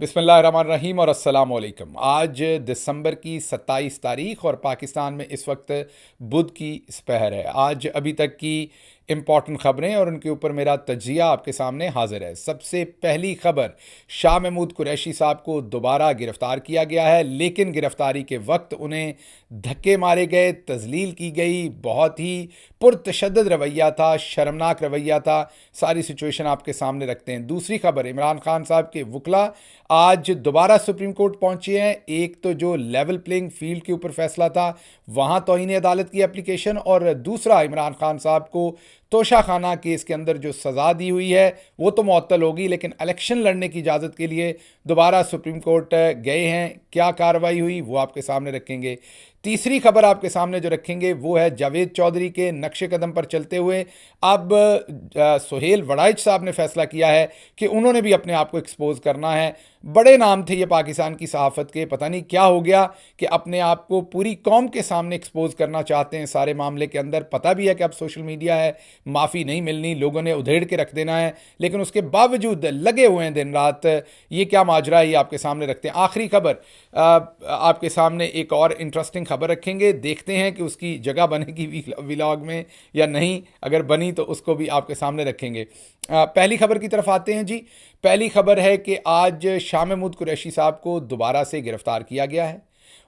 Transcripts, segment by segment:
बिस्मिल्लाहिर्रहमानिर्रहीम और अस्सलाम वालेकुम। आज दिसंबर की 27 तारीख और पाकिस्तान में इस वक्त बुध की दोपहर है। आज अभी तक की इम्पॉर्टेंट ख़बरें और उनके ऊपर मेरा तज्जिया आपके सामने हाजिर है। सबसे पहली खबर, शाह महमूद कुरैशी साहब को दोबारा गिरफ़्तार किया गया है, लेकिन गिरफ़्तारी के वक्त उन्हें धक्के मारे गए, तज़लील की गई। बहुत ही पुरतशद्दद रवैया था, शर्मनाक रवैया था। सारी सिचुएशन आपके सामने रखते हैं। दूसरी खबर, इमरान खान साहब के वकला आज दोबारा सुप्रीम कोर्ट पहुंचे हैं। एक तो जो लेवल प्लेइंग फील्ड के ऊपर फैसला था, वहां तौहीन अदालत की एप्लीकेशन, और दूसरा इमरान खान साहब को तोशाखाना केस के अंदर जो सज़ा दी हुई है वो तो मुअत्तल होगी, लेकिन इलेक्शन लड़ने की इजाज़त के लिए दोबारा सुप्रीम कोर्ट गए हैं। क्या कार्रवाई हुई वो आपके सामने रखेंगे। तीसरी खबर आपके सामने जो रखेंगे वो है जावेद चौधरी के नक्शे कदम पर चलते हुए अब सुहेल वड़ाइच साहब ने फैसला किया है कि उन्होंने भी अपने आप को एक्सपोज करना है। बड़े नाम थे ये पाकिस्तान की सहाफ़त के, पता नहीं क्या हो गया कि अपने आप को पूरी कौम के सामने एक्सपोज करना चाहते हैं सारे मामले के अंदर। पता भी है कि अब सोशल मीडिया है, माफ़ी नहीं मिलनी, लोगों ने उधेड़ के रख देना है, लेकिन उसके बावजूद लगे हुए हैं दिन रात। ये क्या माजरा है ये आपके सामने रखते हैं। आखिरी खबर आपके सामने एक और इंटरेस्टिंग खबर रखेंगे, देखते हैं कि उसकी जगह बनेगी व्लॉग में या नहीं। अगर बनी तो उसको भी आपके सामने रखेंगे। पहली खबर की तरफ आते हैं जी। पहली खबर है कि आज शाह महमूद कुरैशी साहब को दोबारा से गिरफ्तार किया गया है।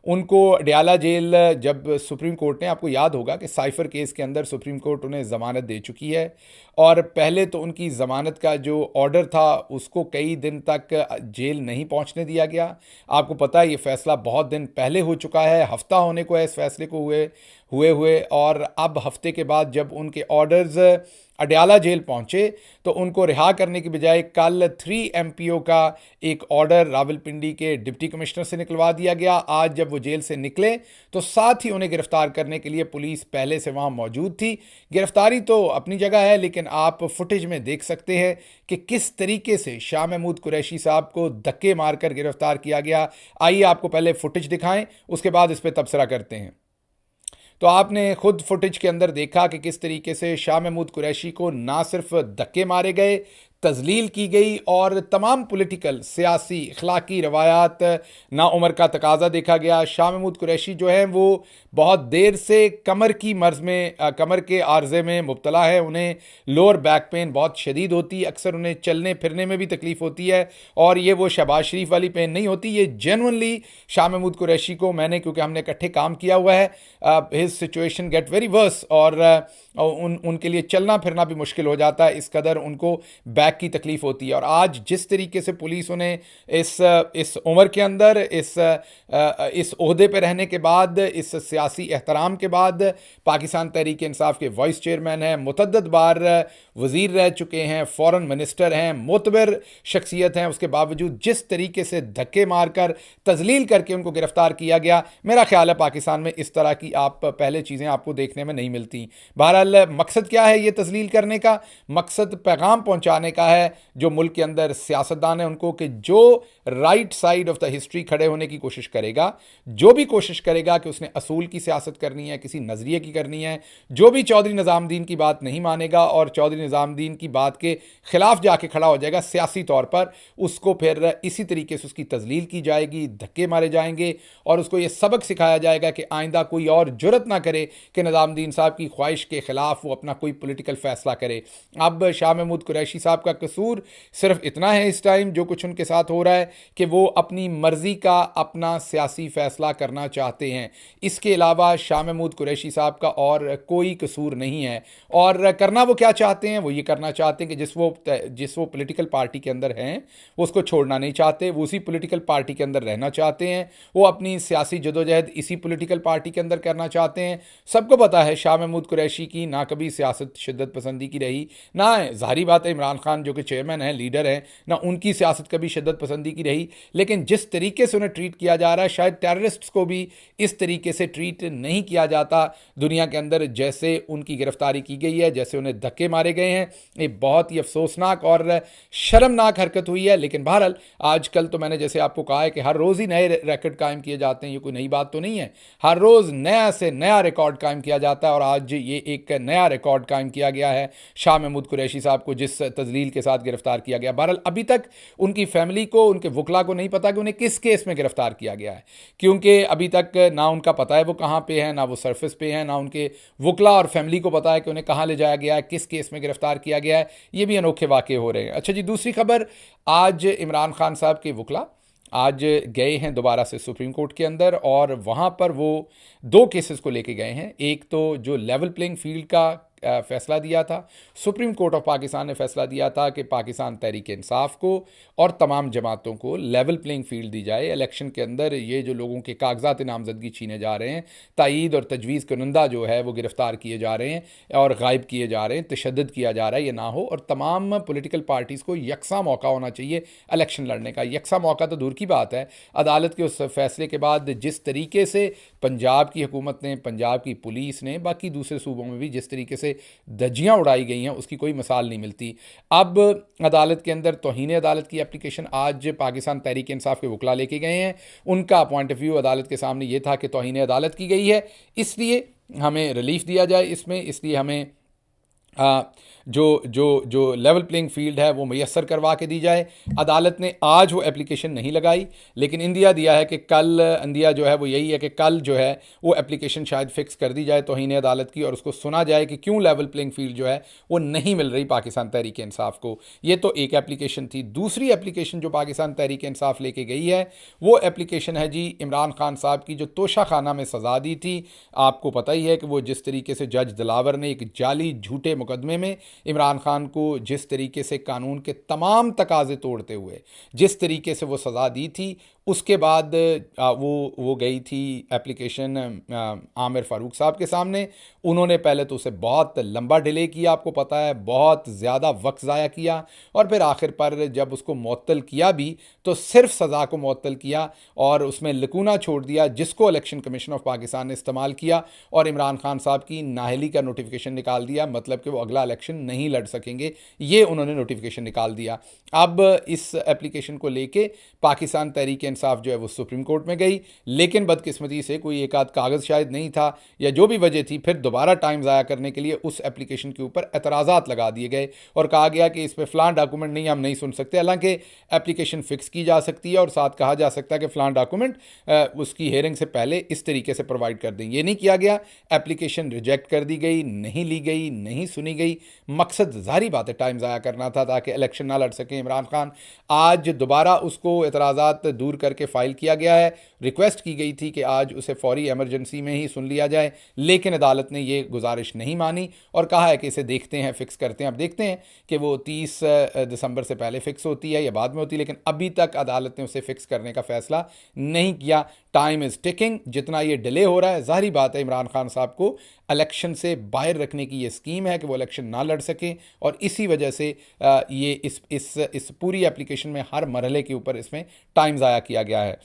उनको अडयाला जेल, जब सुप्रीम कोर्ट ने, आपको याद होगा कि साइफर केस के अंदर सुप्रीम कोर्ट उन्हें ज़मानत दे चुकी है, और पहले तो उनकी ज़मानत का जो ऑर्डर था उसको कई दिन तक जेल नहीं पहुंचने दिया गया। आपको पता है ये फ़ैसला बहुत दिन पहले हो चुका है, हफ्ता होने को है इस फैसले को हुए और अब हफ्ते के बाद जब उनके ऑर्डर्स अडयाला जेल पहुंचे तो उनको रिहा करने की बजाय कल 3 MPO का एक ऑर्डर रावलपिंडी के डिप्टी कमिश्नर से निकलवा दिया गया। आज जब वो जेल से निकले तो साथ ही उन्हें गिरफ्तार करने के लिए पुलिस पहले से वहां मौजूद थी। गिरफ्तारी तो अपनी जगह है, लेकिन आप फुटेज में देख सकते हैं कि किस तरीके से शाह महमूद कुरैशी साहब को धक्के मारकर गिरफ्तार किया गया। आइए आपको पहले फुटेज दिखाएं, उसके बाद इस पर तबसरा करते हैं। तो आपने खुद फुटेज के अंदर देखा कि किस तरीके से शाह महमूद कुरैशी को ना सिर्फ धक्के मारे गए, तज़लील की गई, और तमाम पॉलिटिकल, सियासी, अखलाकी रवायात ना उम्र का तकाजा देखा गया। शाह महमूद कुरैशी जो हैं वो बहुत देर से कमर की मर्ज़ में, कमर के आर्जे में मुब्तला है। उन्हें लोअर बैक पेन बहुत शदीद होती है, अक्सर उन्हें चलने फिरने में भी तकलीफ़ होती है, और ये वो शहबाज शरीफ वाली पेन नहीं होती। ये जेनुअनली शाह महमूद कुरैशी को, मैंने, क्योंकि हमने इकट्ठे काम किया हुआ है, his situation get very worse, और उनके लिए चलना फिरना भी मुश्किल हो जाता है, इस कदर उनको बैक की तकलीफ होती है। और आज जिस तरीके से पुलिस उन्हें इस उम्र के अंदर, इस ओहदे पे रहने के बाद, इस सियासी एहतराम के बाद, पाकिस्तान तहरीक इंसाफ के वाइस चेयरमैन हैं, मुतअद्दिद बार वज़ीर रह चुके हैं, फॉरेन मिनिस्टर हैं, मोतबर शख्सियत हैं, उसके बावजूद जिस तरीके से धक्के मारकर तज़लील करके उनको गिरफ्तार किया गया, मेरा ख्याल है पाकिस्तान में इस तरह की पहले चीज़ें आपको देखने में नहीं मिलती। बहरहाल मकसद क्या है ये तज़लील करने का? मकसद पैगाम पहुंचाने का है जो मुल्क के अंदर सियासतदान है उनको, कि जो right side of the history खड़े होने की कोशिश करेगा, जो भी कोशिश करेगा कि उसने असूल की सियासत करनी है, किसी नज़रिए की करनी है, जो भी चौधरी निज़ामुद्दीन की बात नहीं मानेगा और चौधरी निज़ामुद्दीन की बात के खिलाफ जाके खड़ा हो जाएगा सियासी तौर पर, उसको फिर इसी तरीके से उसकी तज़लील की जाएगी, धक्के मारे जाएंगे, और उसको ये सबक सिखाया जाएगा कि आइंदा कोई और जुर्रत ना करे कि निज़ामुद्दीन साहब की ख्वाहिश के खिलाफ वो अपना कोई पॉलिटिकल फैसला करे। अब शाह महमूद कुरैशी साहब का कसूर सिर्फ इतना है इस टाइम, जो कुछ उनके साथ हो रहा है, कि वो अपनी मर्जी का अपना सियासी फैसला करना चाहते हैं। इसके अलावा शाह महमूद कुरैशी साहब का और कोई कसूर नहीं है। और करना वो क्या चाहते हैं? वो ये करना चाहते हैं कि जिस वो पॉलिटिकल पार्टी के अंदर हैं वो उसको छोड़ना नहीं चाहते, वो उसी पॉलिटिकल पार्टी के अंदर रहना चाहते हैं, वो अपनी सियासी जदोजहद इसी पॉलिटिकल पार्टी के अंदर करना चाहते हैं। सबको पता है शाह महमूद कुरैशी की ना कभी सियासत शिद्दत पसंदी की रही, ना ज़ाहिरी बात है इमरान खान जो कि चेयरमैन हैं, लीडर हैं, ना उनकी सियासत कभी शिद्दत पसंदी की रही। लेकिन जिस तरीके से उन्हें ट्रीट किया जा रहा है, शायद टेररिस्ट्स को भी इस तरीके से ट्रीट नहीं किया जाता दुनिया के अंदर जैसे उनकी गिरफ्तारी की गई है, जैसे उन्हें धक्के मारे गए हैं। ये बहुत ही अफसोसनाक और शर्मनाक हरकत हुई है। लेकिन बहरहाल आजकल तो मैंने जैसे आपको कहा है कि हर रोज़ ही नए रिकॉर्ड कायम किए जाते हैं, ये कोई नई बात तो नहीं है, हर रोज़ नया से नया रिकॉर्ड कायम किया जाता है, और आज ये एक नया रिकॉर्ड कायम किया गया है शाह महमूद कुरैशी साहब को जिस तज़लील दलील के साथ गिरफ्तार किया गया। बहरहाल अभी तक उनकी फैमिली को, उनके वकला को नहीं पता कि उन्हें किस केस में गिरफ्तार किया गया है, क्योंकि अभी तक ना उनका पता है वो कहाँ पे है, ना वो सरफेस पे है, ना उनके वकला और फैमिली को पता है कि उन्हें कहाँ ले जाया गया है, किस केस में गिरफ्तार किया गया है। ये भी अनोखे वाक़े हो रहे हैं। अच्छा जी, दूसरी खबर, आज इमरान खान साहब के वकला आज गए हैं दोबारा से सुप्रीम कोर्ट के अंदर, और वहाँ पर वो दो केसेस को लेके गए हैं। एक तो जो लेवल प्लेइंग फील्ड का फैसला दिया था, सुप्रीम कोर्ट ऑफ पाकिस्तान ने फैसला दिया था कि पाकिस्तान तहरीक इंसाफ को और तमाम जमातों को लेवल प्लेइंग फील्ड दी जाए। इलेक्शन के अंदर ये जो लोगों के कागजात नामजदगी छीने जा रहे हैं, तायीद और तजवीज़ कुनंदा जो है वो गिरफ्तार किए जा रहे हैं और गायब किए जा रहे हैं, तशद्दुद किया जा रहा है, ये ना हो। और तमाम पॉलिटिकल पार्टीज़ को यकसा मौका होना चाहिए इलेक्शन लड़ने का। यकसा मौका तो दूर की बात है, अदालत के उस फैसले के बाद जिस तरीके से पंजाब की हुकूमत ने, पंजाब की पुलिस ने, बाकी दूसरे सूबों में भी जिस तरीके से धज्जियां उड़ाई गई हैं, उसकी कोई मिसाल नहीं मिलती। अब अदालत के अंदर तौहीन अदालत की एप्लीकेशन आज पाकिस्तान तहरीक इंसाफ के वकला लेके गए हैं। उनका पॉइंट ऑफ व्यू अदालत के सामने ये था कि तौहीन अदालत की गई है, इसलिए हमें रिलीफ दिया जाए इसमें, इसलिए हमें जो जो जो लेवल प्लेइंग फील्ड है वो मैसर करवा के दी जाए। अदालत ने आज वो एप्लीकेशन नहीं लगाई, लेकिन इंदिया दिया है कि कल, इंदिया जो है वो यही है कि कल जो है वो एप्लीकेशन शायद फिक्स कर दी जाए तौहीन अदालत की, और उसको सुना जाए कि क्यों लेवल प्लेइंग फील्ड जो है वो नहीं मिल रही पाकिस्तान तहरीक इंसाफ को। ये तो एक एप्लीकेशन थी। दूसरी एप्लीकेशन जो पाकिस्तान तहरीक इंसाफ लेके गई है वो एप्लीकेशन है जी इमरान खान साहब की, जो तोशा खाना में सज़ा दी थी। आपको पता ही है कि वो जिस तरीके से जज दिलावर ने एक जाली झूठे मुकदमे में इमरान खान को जिस तरीके से कानून के तमाम तकाजे तोड़ते हुए जिस तरीके से वो सज़ा दी थी, उसके बाद वो गई थी एप्लीकेशन आमिर फ़ारूक साहब के सामने। उन्होंने पहले तो उसे बहुत लंबा डिले किया, आपको पता है, बहुत ज़्यादा वक्त ज़ाया किया, और फिर आखिर पर जब उसको मुअत्तल किया भी तो सिर्फ सज़ा को मुअत्तल किया और उसमें लकूना छोड़ दिया जिसको इलेक्शन कमीशन ऑफ पाकिस्तान ने इस्तेमाल किया, और इमरान खान साहब की नाअहली का नोटिफिकेशन निकाल दिया, मतलब कि वो अगला इलेक्शन नहीं लड़ सकेंगे, ये उन्होंने नोटिफिकेशन निकाल दिया। अब इस एप्लीकेशन को लेके पाकिस्तान तहरीक इंसाफ जो है वो सुप्रीम कोर्ट में गई, लेकिन बदकिस्मती से कोई एक आध कागज़ शायद नहीं था या जो भी वजह थी, फिर दोबारा टाइम ज़ाया करने के लिए उस एप्लीकेशन के ऊपर एतराज़ात लगा दिए गए और कहा गया कि इस पर फ़लाँ डॉक्यूमेंट नहीं, हम नहीं सुन सकते। हालांकि एप्लीकेशन फ़िक्स की जा सकती है और साथ कहा जा सकता है कि फ़लाँ डॉक्यूमेंट उसकी हेयरिंग से पहले इस तरीके से प्रोवाइड कर दें। ये नहीं किया गया, एप्लीकेशन रिजेक्ट कर दी गई, नहीं ली गई, नहीं सुनी गई। मकसद ज़ाहिर बात है टाइम ज़ाया करना था ताकि इलेक्शन ना लड़ सकें इमरान खान। आज दोबारा उसको एतराज़ात दूर करके फ़ाइल किया गया है। रिक्वेस्ट की गई थी कि आज उसे फौरी एमरजेंसी में ही सुन लिया जाए, लेकिन अदालत ने ये गुजारिश नहीं मानी और कहा है कि इसे देखते हैं, फ़िक्स करते हैं। अब देखते हैं कि वो 30 दिसंबर से पहले फ़िक्स होती है या बाद में होती है, लेकिन अभी तक अदालत ने उसे फ़िक्स करने का फ़ैसला नहीं किया। Time is ticking. जितना ये डिले हो रहा है, ज़ाहिर बात है इमरान खान साहब को इलेक्शन से बाहर रखने की ये स्कीम है कि वो इलेक्शन ना लड़ सकें, और इसी वजह से ये इस पूरी एप्लीकेशन में हर मरहले के ऊपर इसमें टाइम ज़ाया किया गया है।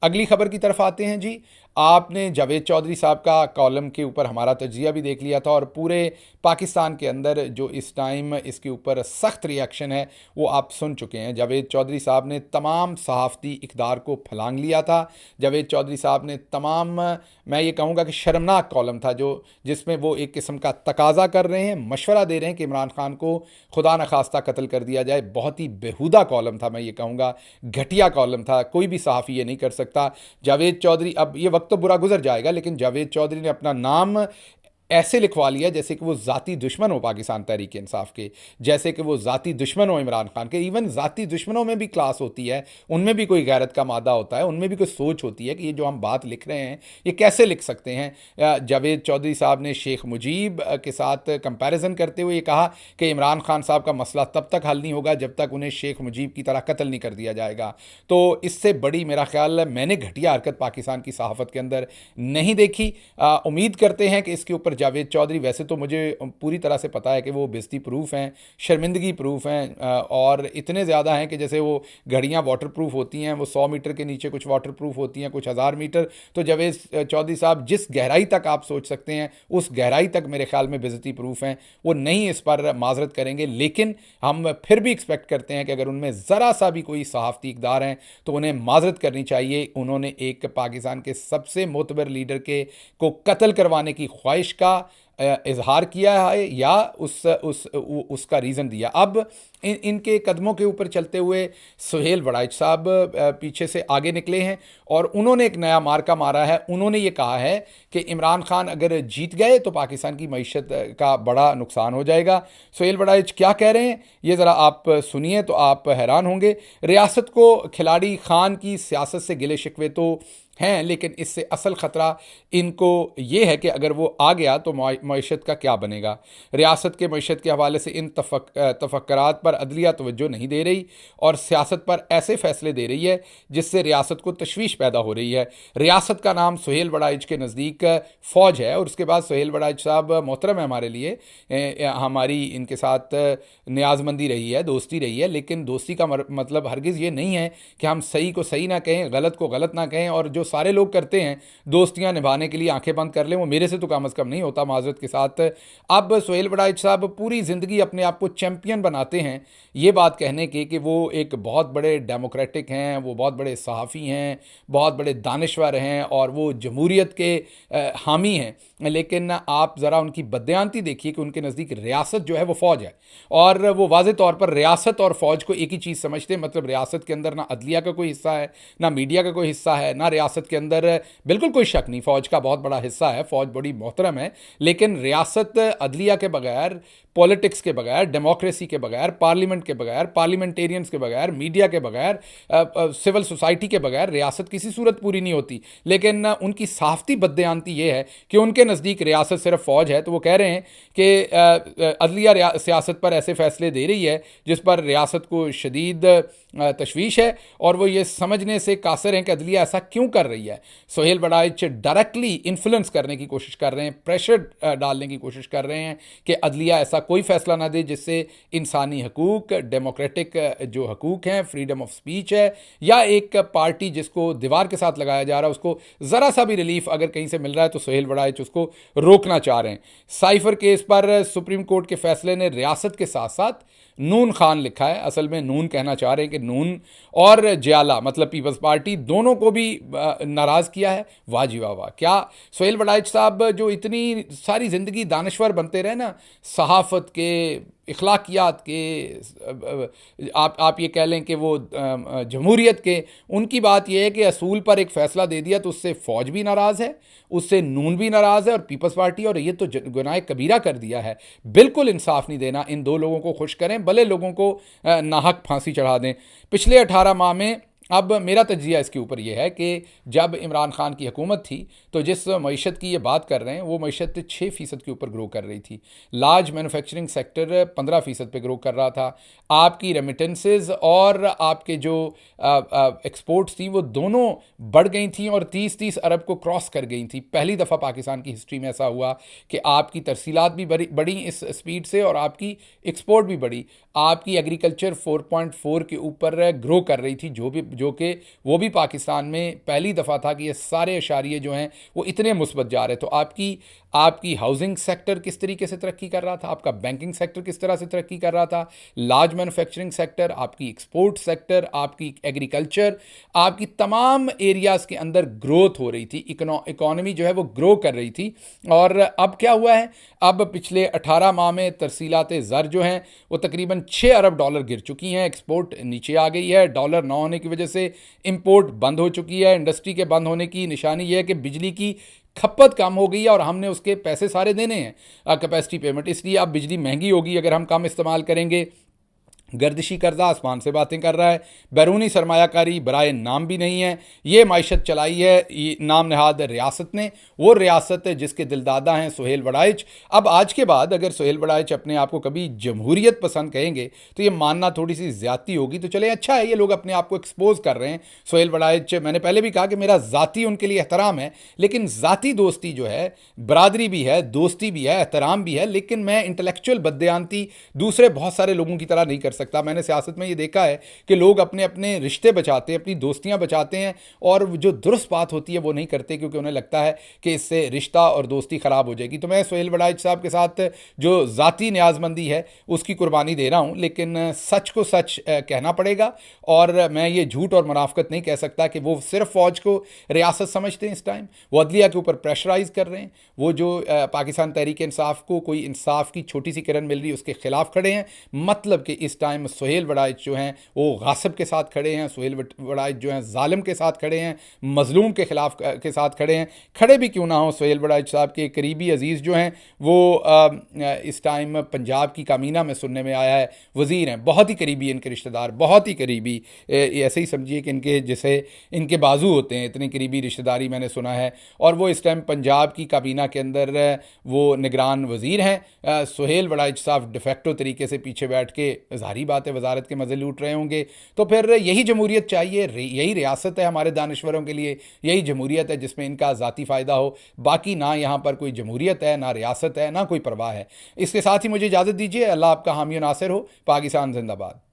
अगली खबर की तरफ आते हैं जी। आपने जावेद चौधरी साहब का कॉलम के ऊपर हमारा तज्जिया भी देख लिया था, और पूरे पाकिस्तान के अंदर जो इस टाइम इसके ऊपर सख्त रिएक्शन है वो आप सुन चुके हैं। जावेद चौधरी साहब ने तमाम सहाफ़ती इक़दार को फलांग लिया था। जावेद चौधरी साहब ने तमाम, मैं ये कहूँगा कि शर्मनाक कॉलम था जो जिसमें वो एक किस्म का तकाजा कर रहे हैं, मशवरा दे रहे हैं कि इमरान खान को खुदा न खास्ता कत्ल कर दिया जाए। बहुत ही बेहुदा कॉलम था, मैं ये कहूँगा घटिया कॉलम था, कोई भी सहाफ़ी ये नहीं कर सकता। जावेद चौधरी, अब ये वक्त तो बुरा गुजर जाएगा, लेकिन जावेद चौधरी ने अपना नाम ऐसे लिखवा लिया जैसे कि वो ज़ाती दुश्मन हो पाकिस्तान तहरीक इंसाफ के, जैसे कि वो ज़ाती दुश्मन हो इमरान खान के। इवन ज़ाती दुश्मनों में भी क्लास होती है, उनमें भी कोई गैरत का मादा होता है, उनमें भी कोई सोच होती है कि ये जो हम बात लिख रहे हैं ये कैसे लिख सकते हैं। जावेद चौधरी साहब ने शेख मुजीब के साथ कंपैरिजन करते हुए ये कहा कि इमरान खान साहब का मसला तब तक हल नहीं होगा जब तक उन्हें शेख मुजीब की तरह कत्ल नहीं कर दिया जाएगा। तो इससे बड़ी मेरा ख्याल है मैंने घटिया हरकत पाकिस्तान की सहाफ़त के अंदर नहीं देखी। उम्मीद करते हैं कि इसके ऊपर जावेद चौधरी, वैसे तो मुझे पूरी तरह से पता है कि वो बेइज्जती प्रूफ हैं, शर्मिंदगी प्रूफ हैं, और इतने ज़्यादा हैं कि जैसे वो घड़ियाँ वाटर प्रूफ होती हैं, वो 100 मीटर के नीचे कुछ वाटर प्रूफ होती हैं, कुछ 1000 मीटर। तो जावेद चौधरी साहब जिस गहराई तक आप सोच सकते हैं उस गहराई तक मेरे ख्याल में बेइज्जती प्रूफ हैं। वो नहीं इस पर माजरत करेंगे, लेकिन हम फिर भी एक्सपेक्ट करते हैं कि अगर उनमें ज़रा सा भी कोई सहाफ़ती इक़दार हैं तो उन्हें माजरत करनी चाहिए। उन्होंने एक पाकिस्तान के सबसे मोतबर लीडर को कत्ल करवाने की ख्वाहिश का इजहार किया है या उसका रीज़न दिया। अब इनके कदमों के ऊपर चलते हुए सुहेल वड़ाइच साहब पीछे से आगे निकले हैं और उन्होंने एक नया मार्का मारा है। उन्होंने ये कहा है कि इमरान खान अगर जीत गए तो पाकिस्तान की मईशत का बड़ा नुकसान हो जाएगा। सुहेल वड़ाइच क्या कह रहे हैं ये ज़रा आप सुनिए तो आप हैरान होंगे। रियासत को खिलाड़ी खान की सियासत से गिले शिकवे तो हैं, लेकिन इससे असल ख़तरा इनको ये है कि अगर वो आ गया तो मईशत का क्या बनेगा। रियासत के मईशत के हवाले से इन तफक्करात पर अदलिया तवज्जो नहीं दे रही और सियासत पर ऐसे फैसले दे रही है जिससे रियासत को तशवीश पैदा हो रही है। रियासत का नाम सुहेल वड़ाइच के नज़दीक फ़ौज है और उसके बाद सुहेल वड़ाइच साहब मोहतरम है हमारे लिए, हमारी इनके साथ न्याज़मंदी रही है, दोस्ती रही है, लेकिन दोस्ती का मतलब हरगिज़ ये नहीं है कि हम सही को सही ना कहें, गलत को गलत ना कहें और जो सारे लोग करते हैं दोस्तियां निभाने के लिए आंखें बंद कर लें, वो मेरे से तो कम अज़ कम नहीं होता माजरत के साथ। अब सुहेल वड़ाइच साहब पूरी ज़िंदगी अपने आप को चैम्पियन बनाते हैं ये बात कहने के कि वो एक बहुत बड़े डेमोक्रेटिक हैं, वो बहुत बड़े सहाफ़ी हैं, बहुत बड़े दानिश्वर हैं और वो जमहूरियत के हामी हैं। लेकिन आप ज़रा उनकी बदयांती देखिए कि उनके नज़दीक रियासत जो है वो फ़ौज है और वो वाज़े तौर पर रियासत और फ़ौज को एक ही चीज़ समझते हैं। मतलब रियासत के अंदर ना अदलिया का कोई हिस्सा है, ना मीडिया का कोई हिस्सा है, ना रियासत के अंदर बिल्कुल कोई शक नहीं फ़ौज का बहुत बड़ा हिस्सा है, फ़ौज बड़ी मोहतरम है, लेकिन रियासत अदलिया के बगैर, पॉलिटिक्स के बगैर, डेमोक्रेसी के बगैर, पार्लियामेंट के बगैर, पार्लियामेंटेरियंस के बगैर, मीडिया के बगैर, सिविल सोसाइटी के बगैर रियासत किसी सूरत पूरी नहीं होती। लेकिन उनकी साफ्ती बदयांती ये है कि उनके नज़दीक रियासत सिर्फ फ़ौज है, तो वो कह रहे हैं कि अदलिया सियासत पर ऐसे फैसले दे रही है जिस पर रियासत को शदीद तशवीश है और वो ये समझने से कासिर हैं कि अदलिया ऐसा क्यों कर रही है। सुहेल वड़ाइच डायरेक्टली इन्फ्लुएंस करने की कोशिश कर रहे हैं, प्रेशर डालने की कोशिश कर रहे हैं कि अदलिया ऐसा कोई फैसला ना दे जिससे इंसानी हकूक़, डेमोक्रेटिक जो हकूक़ हैं, फ्रीडम ऑफ स्पीच है या एक पार्टी जिसको दीवार के साथ लगाया जा रहा है उसको ज़रा सा भी रिलीफ अगर कहीं से मिल रहा है तो सुहेल वड़ाइच उसको रोकना चाह रहे हैं। साइफर केस पर सुप्रीम कोर्ट के फैसले ने रियासत के साथ साथ नून खान लिखा है, असल में नून कहना चाह रहे हैं कि नून और जियाला मतलब पीपल्स पार्टी दोनों को भी नाराज़ किया है। वाह जी वाह वाह, क्या सुहेल वड़ाइच साहब जो इतनी सारी ज़िंदगी दानश्वर बनते रहे ना, सहाफ़त के, इखलाकियात के, आप ये कह लें कि वो जमहूरियत के, उनकी बात यह है कि असूल पर एक फ़ैसला दे दिया तो उससे फ़ौज भी नाराज़ है, उससे नून भी नाराज़ है और पीपल्स पार्टी, और ये तो गुनाह कबीरा कर दिया है। बिल्कुल इंसाफ नहीं देना, इन दो लोगों को खुश करें, भले लोगों को नाहक फांसी चढ़ा दें। पिछले 18 माह में अब मेरा तज्जिया इसके ऊपर यह है कि जब इमरान खान की हुकूमत थी तो जिस मईशत की ये बात कर रहे हैं वो मईशत 6% के ऊपर ग्रो कर रही थी। लार्ज मैन्युफैक्चरिंग सेक्टर 15% पे ग्रो कर रहा था। आपकी रेमिटेंसेस और आपके जो एक्सपोर्ट्स थी वो दोनों बढ़ गई थी और 30-30 अरब को क्रॉस कर गई थी। पहली दफ़ा पाकिस्तान की हिस्ट्री में ऐसा हुआ कि आपकी तरसीलात भी बढ़ी इस स्पीड से और आपकी एक्सपोर्ट भी बढ़ी। आपकी एग्रीकल्चर 4.4 के ऊपर ग्रो कर रही थी, जो कि वो भी पाकिस्तान में पहली दफ़ा था कि ये सारे अशारिये जो हैं वो इतने मुस्बत जा रहे। तो आपकी हाउसिंग सेक्टर किस तरीके से तरक्की कर रहा था, आपका बैंकिंग सेक्टर किस तरह से तरक्की कर रहा था, लार्ज मैन्युफैक्चरिंग सेक्टर, आपकी एक्सपोर्ट सेक्टर, आपकी एग्रीकल्चर, आपकी तमाम एरियाज़ के अंदर ग्रोथ हो रही थी, इकॉनमी जो है वो ग्रो कर रही थी। और अब क्या हुआ है, अब पिछले 18 माह में तरसीलात ज़र जो हैं वो तकरीबन 6 अरब डॉलर गिर चुकी हैं, एक्सपोर्ट नीचे आ गई है, डॉलर ना होने की वजह से इंपोर्ट बंद हो चुकी है। इंडस्ट्री के बंद होने की निशानी यह है कि बिजली की खपत कम हो गई है और हमने उसके पैसे सारे देने हैं, कैपेसिटी पेमेंट, इसलिए अब बिजली महंगी होगी अगर हम कम इस्तेमाल करेंगे। गर्दिशी कर्जा आसमान से बातें कर रहा है, बैरूनी सरमायाकारी बराए नाम भी नहीं है। ये माइशत चलाई है नाम नहाद रियासत ने, वो रियासत जिसके दिलदादा हैं सुहेल वड़ाइच। अब आज के बाद अगर सुहेल वड़ाइच अपने आप को कभी जमहूरियत पसंद कहेंगे तो ये मानना थोड़ी सी ज़्यादती होगी। तो चले, अच्छा है ये लोग अपने आप को एक्सपोज कर रहे हैं। सुहेल वड़ाइच, मैंने पहले भी कहा कि मेरा ज़ाती उनके लिए एहतराम है, लेकिन ज़ाती दोस्ती जो है, बरादरी भी है, दोस्ती भी है, एहतराम भी है, लेकिन मैं इंटेलेक्चुअल बदयांती दूसरे बहुत सारे लोगों की तरह नहीं कर सकता। मैंने सियासत में ये देखा है कि लोग अपने अपने रिश्ते बचाते हैं, अपनी दोस्तियां बचाते हैं, और जो दुरुस्त बात होती है वो नहीं करते, क्योंकि उन्हें लगता है कि इससे रिश्ता और दोस्ती ख़राब हो जाएगी। तो मैं सुहेल वड़ाइच साहब के साथ जो ज़ाती न्याज़मंदी है उसकी कुर्बानी दे रहा हूँ, लेकिन सच को सच कहना पड़ेगा। और मैं ये झूठ और मुनाफकत नहीं कह सकता कि वो सिर्फ फ़ौज को रियासत समझते हैं। इस टाइम वो अदलिया के ऊपर प्रेशराइज कर रहे हैं, वो जो पाकिस्तान तहरीक इंसाफ को कोई इंसाफ की छोटी सी किरण मिल रही है उसके खिलाफ खड़े हैं। मतलब कि इस टाइम सुहेल वड़ाइच जो हैं वो गासिब के साथ खड़े हैं, सुहेल वड़ाइच जो हैं जालिम के साथ खड़े हैं, मजलूम के खिलाफ के साथ खड़े हैं। खड़े भी क्यों ना हो, सुहेल वड़ाइच साहब के करीबी अजीज़ जो हैं वो इस टाइम पंजाब की कामीना में सुनने में आया है वज़ीर हैं, बहुत ही करीबी इनके रिश्तेदार, बहुत ही करीबी, ऐसे ही समझिए कि इनके जैसे इनके बाजू होते हैं, इतनी करीबी रिश्तेदारी मैंने सुना है। और वो इस टाइम पंजाब की काबीना के अंदर वो निगरान वज़ीर हैं। सुहेल वड़ाइच साहब डिफेक्टो तरीके से पीछे बैठ के ज़ाहिरी बात है वजारत के मज़े लूट रहे होंगे। तो फिर यही जमहूरियत चाहिए, यही रियासत है हमारे दानिश्वरों के लिए, यही जमहूरियत है जिसमें इनका ज़ाती फ़ायदा हो। बाकी ना यहाँ पर कोई जमहूरियत है, ना रियासत है, ना कोई परवाह है। इसके साथ ही मुझे इजाज़त दीजिए। अल्लाह आपका हामी नासिर हो। पाकिस्तान जिंदाबाद।